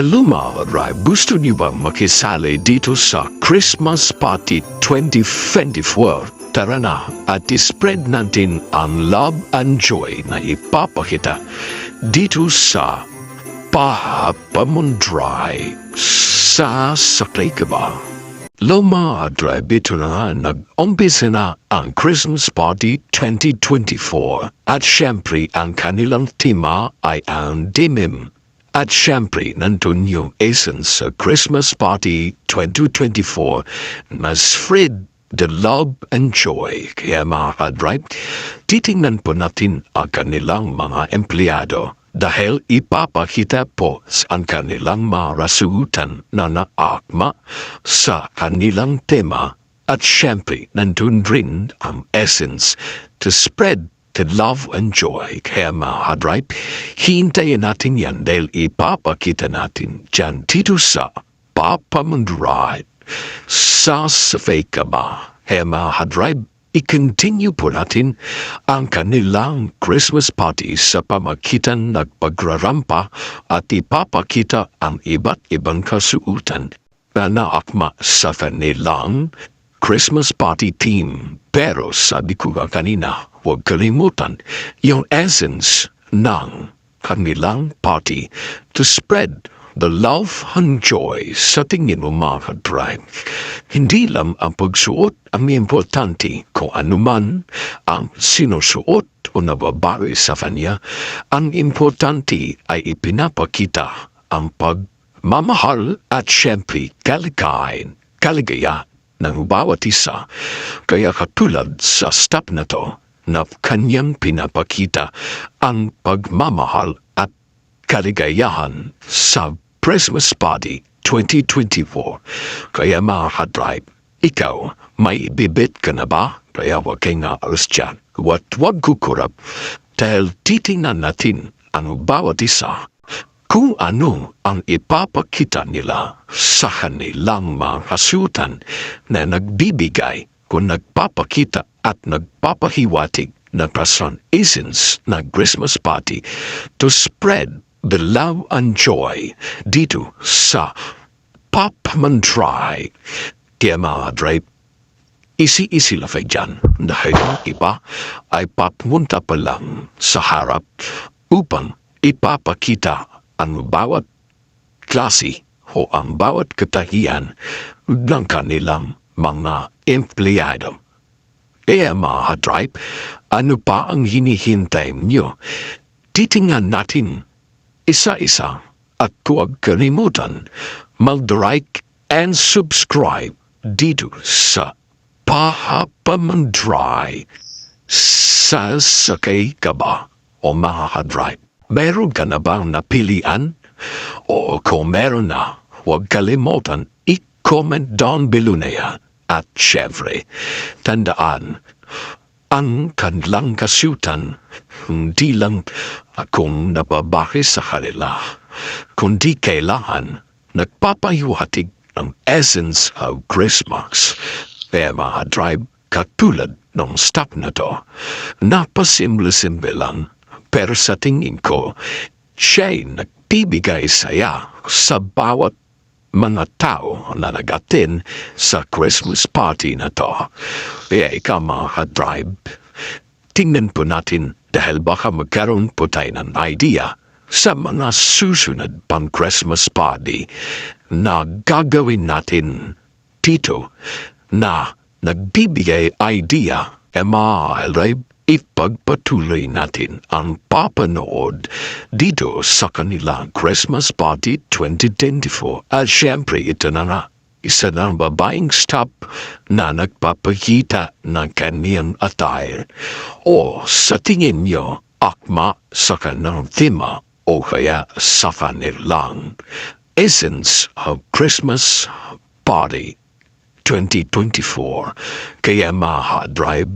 Hello mga drive, gusto niyo bang makisali dito sa Christmas Party 2024? Tara na at ispread natin ang love and joy na ipapakita dito sa Pahamundray. Sasakay ka ba? Loma drive, ito na nga, nag-umpisa na ang Christmas Party 2024 at syempre ang kanilang tema ay ang Dimim. At syempre, nandun yung essence sa Christmas Party 2024 na spread the love and joy. Kaya mga ka-drive, titingnan po natin ang kanilang mga empleyado dahil ipapakita po ang kanilang mga rasutan na naakma sa kanilang tema. At syempre, nandun rin ang essence to spread the love and joy. Kaya mga drive, hintayin natin yan dahil ipapakita natin dyan dito sa Pahamundray. Sasakay ka ba? Kaya mga drive, i-continue po natin ang kanilang Christmas party sa pamagitan ng pagrarampa at ipapakita ang iba't ibang kasuotan na naakma sa kanilang Christmas party team. Pero sabi ko ka kanina, huwag kalimutan yung essence ng kanilang party to spread the love and joy sa tingin mo mga ka-drive. Hindi lang ang pagsuot ang importante kung anuman ang sinusuot o nababawi sa kanya. Ang importante ay ipinapakita ang pagmamahal at syempre kaligaya ng bawat isa. Kaya katulad sa step na to, na kanyang pinapakita ang pagmamahal at kaligayahan sa Christmas Party 2024. Kaya mga ka-drive, ikaw, may bibit ka na ba? Kaya huwag kang aalas dyan. Huwag kukurap dahil titingnan natin ang bawat isa kung ano ang ipapakita nila sa kanilang mga kasuotan na nagbibigay kung nagpapakita at nagpapahiwatig na person essence ng Christmas party to spread the love and joy dito sa Pahamundray. Kaya mga drive, isi-isi lang kayo dyan dahil iba ay papunta pa lang sa harap upang ipapakita ang bawat klase o ang bawat katahiyan ng kanilang mga empleyado. Kaya mga drive, ano pa ang hinihintay nyo? Titingnan natin isa-isa at huwag kalimutan mag-like and subscribe dito sa Pahamundray. Sasakay ka ba o mga drive? Meron ka na bang napilian? O kung meron na, huwag kalimutan i-comment down below na yan. At syempre, tandaan, ang kanilang kasuotan, hindi lang akong nababaki sa kanila, kundi kailangan nagpapahiwatig ng essence of Christmas. Kaya mga drive, katulad ng stop na to, napasimple-simple lang, pero sa tingin ko, siya'y nagbibigay saya sa bawat mga tao na nag-attend sa Christmas party na to. Kaya ikaw mga ka-drive, tingnan po natin dahil baka magkaroon po tayo ng idea sa mga susunod pang Christmas party na gagawin natin dito na nagbibigay idea mga drive. Ipagpatuloy natin ang papanood dito sa kanilang Christmas Party 2024. At syempre ito na nga, isa ng babaeng stop na nagpapakita ng kaniyang attire o sa tingin nyo akma sa kanilang tema o kaya sa kanilang essence of Christmas Party 2024. Kaya mga drive,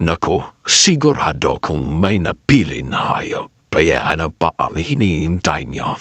nako, sigurado kung may napili na kayo. Kaya ano pa ang hinihintay nyo?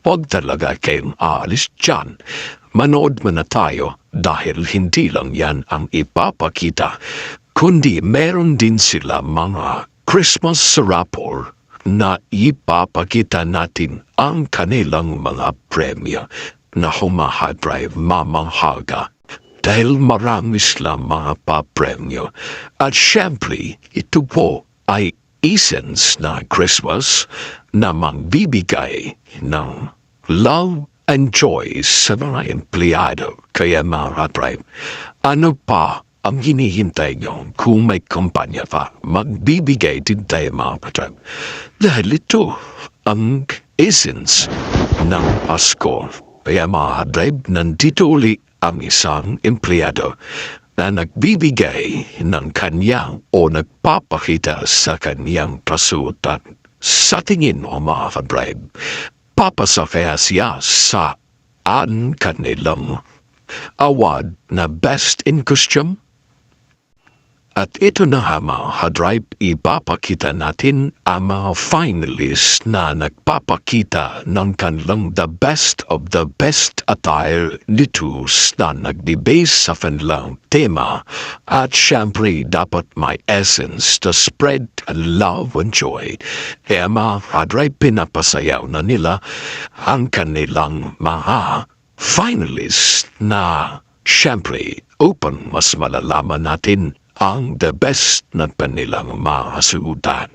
Huwag talaga kayong aalis dyan. Manood mo na tayo dahil hindi lang yan ang ipapakita, kundi meron din sila mga Christmas raffle na ipapakita natin ang kanilang mga premyo na humahadrive mamanghaga dahil marami silang mga papremyo. At syempre, ito po ay essence na Christmas na magbibigay ng love and joy sa mga empleyado. Kaya mga drive, ano pa ang hinihintay nyo kung may kumpanya pa? Magbibigay din tayo mga drive. Dahil ito ang essence ng Pasko. Kaya mga drive, nandito uli ang isang empleyado na nagbibigay ng kanyang o nagpapakita sa kanyang kasuotan. Sa tingin mo mga drive, papasakaya siya sa kanilang award na Best in Costume? At ito na nga mga drive, ipapakita natin ang mga finalists na nagpapakita ng kanilang the best of the best attire nito na nagdebase sa kanilang tema. At syempre, dapat may essence to spread love and joy. Kaya mga drive, pinapasayaw na nila ang kanilang mga finalists na syempre, open mas malalaman natin ang the best na kanilang mga suotan.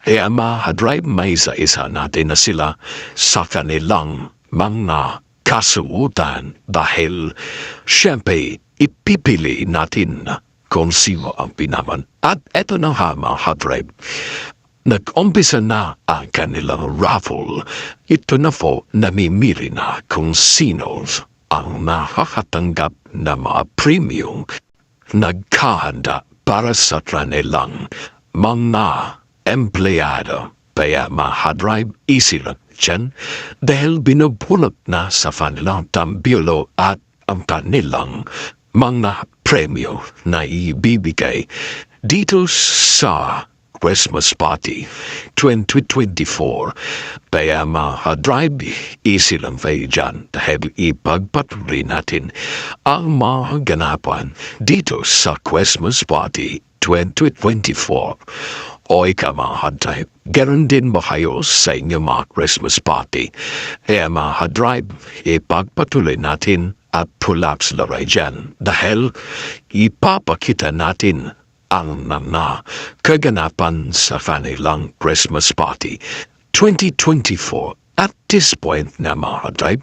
Kaya mga-drive, may isa-isa natin na sila sa kanilang mga kasuotan dahil syempre ipipili natin kung sino ang pinaman. At eto na nga mga-drive, nag-umpisa na ang kanilang raffle. Ito na po, namimili na kung sino ang nakakatanggap na mga premium nagkahanda para sa kanilang mga empleyado. Kaya mga-drive, easy lang dyan dahil binubulot na sa kanilang tambulo at ang kanilang mga premyo na ibibigay dito sa Christmas Party 2024. Kaya mga-drive, easy lang kayo dyan dahil ipagpatuloy natin ang mga ganapan dito sa Christmas Party 2024. O ikaw mga-drive, ganoon din ba kayo sa inyong mga Christmas Party? Kaya mga-drive, ipagpatuloy natin at pull-ups laray dyan dahil ipapakita natin ang mga kaganapan sa kanilang Christmas Party 2024. At this point na mga drive,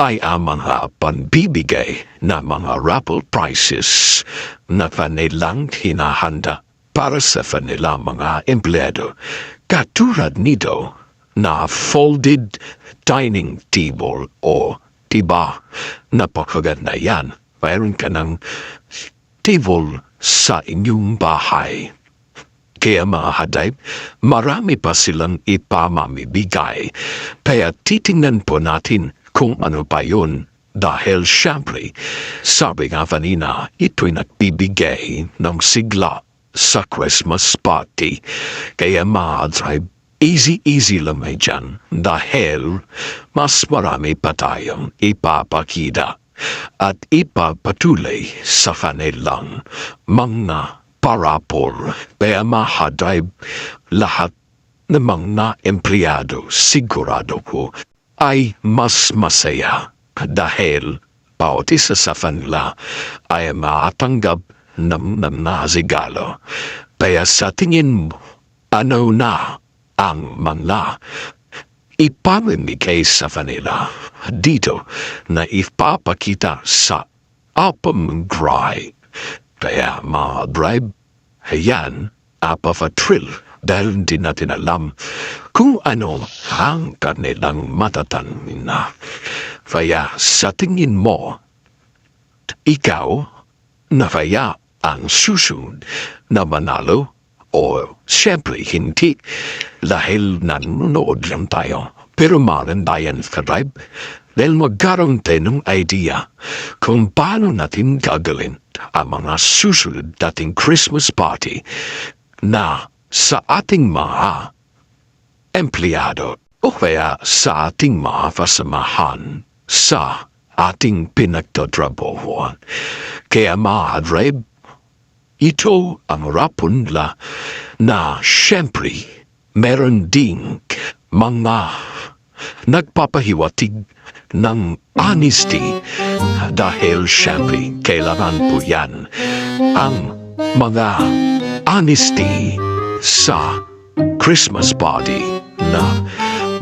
ay ang mga panbibigay na mga raffle prizes na kanilang hinahanda para sa kanilang mga empleyado. Katulad nito na folded dining table o diba, napakaganda yan. Mayroon ka ng table sa inyong bahay. Kaya mga hadayb, marami pa silang ipamamibigay. Kaya titingnan po natin kung ano pa yun. Dahil syempre, sabi nga kanina, ito'y nagbibigay ng sigla sa Christmas party. Kaya mga hadayb, easy lang may dyan. Dahil mas marami pa tayong ipapakita at ipapatuloy sa kanilang mga parapol. Kaya mahadayb lahat ng mga empleyado, sigurado ko, ay mas masaya dahil bawat isa sa kanila ay matanggap ng regalo. Kaya sa tingin mo, ano na ang mga ipamimigay sa kanila dito na ipapakita sa Apam Drive. Kaya mga drive, ayan, apapatrill dahil hindi natin alam kung ano ang kanilang matatanin na. Kaya sa tingin mo, ikaw na kaya ang susunod na manalo o siyempre hindi dahil nanonood lang tayo. Pero marandayan ka drive dahil magkaroon tayo ng idea kung paano natin gagawin ang mga susunod dating Christmas party na sa ating mga empleyado o kaya sa ating mga kasamahan sa ating pinagtatrabahuan. Kaya mga drive, ito ang rapunla na syempre meron ding mga nagpapahiwatig ng honesty dahil syempre kailangan po yan ang mga honesty sa Christmas party na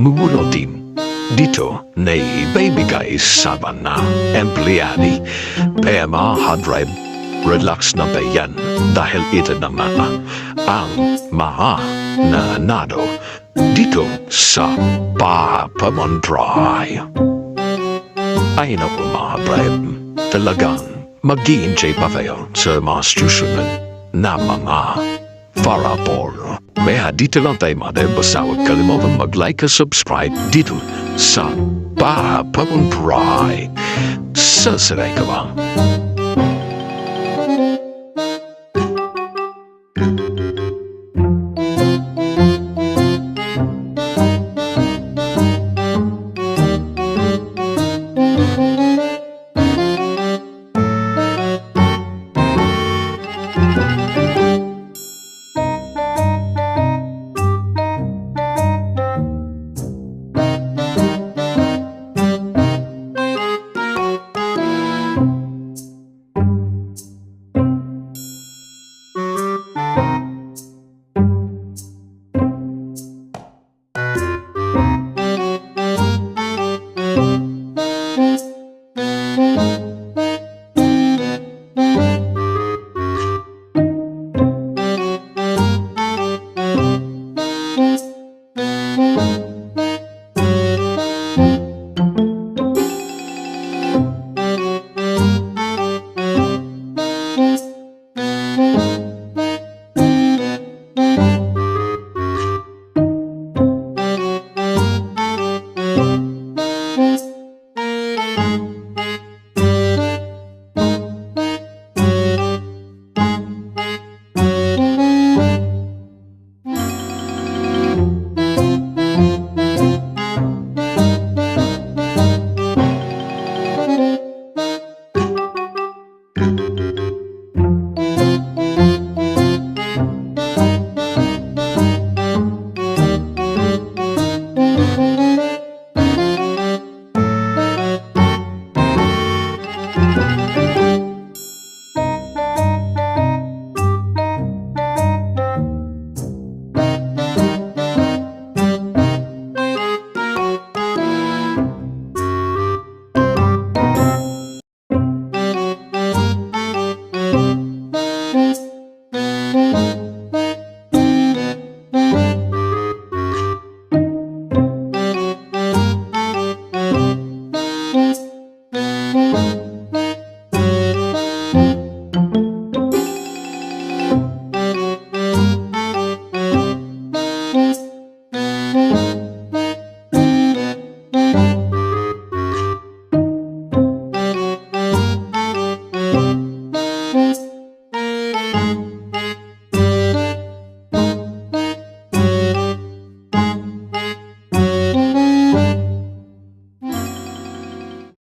mumunotim dito na ibibigay sa mga empleyadi. Pema hard drive, relax na ba yan dahil ito naman ang mga nanado dito sa Papamandray. Ay naku mga drive, talagang mag-i-enjoy pa kayo sa mga susunod na mga parapol. Kaya dito lang tayo mga drive, basta huwag kalimutan mag-like at subscribe dito sa Papamandray. Sasanay ka ba?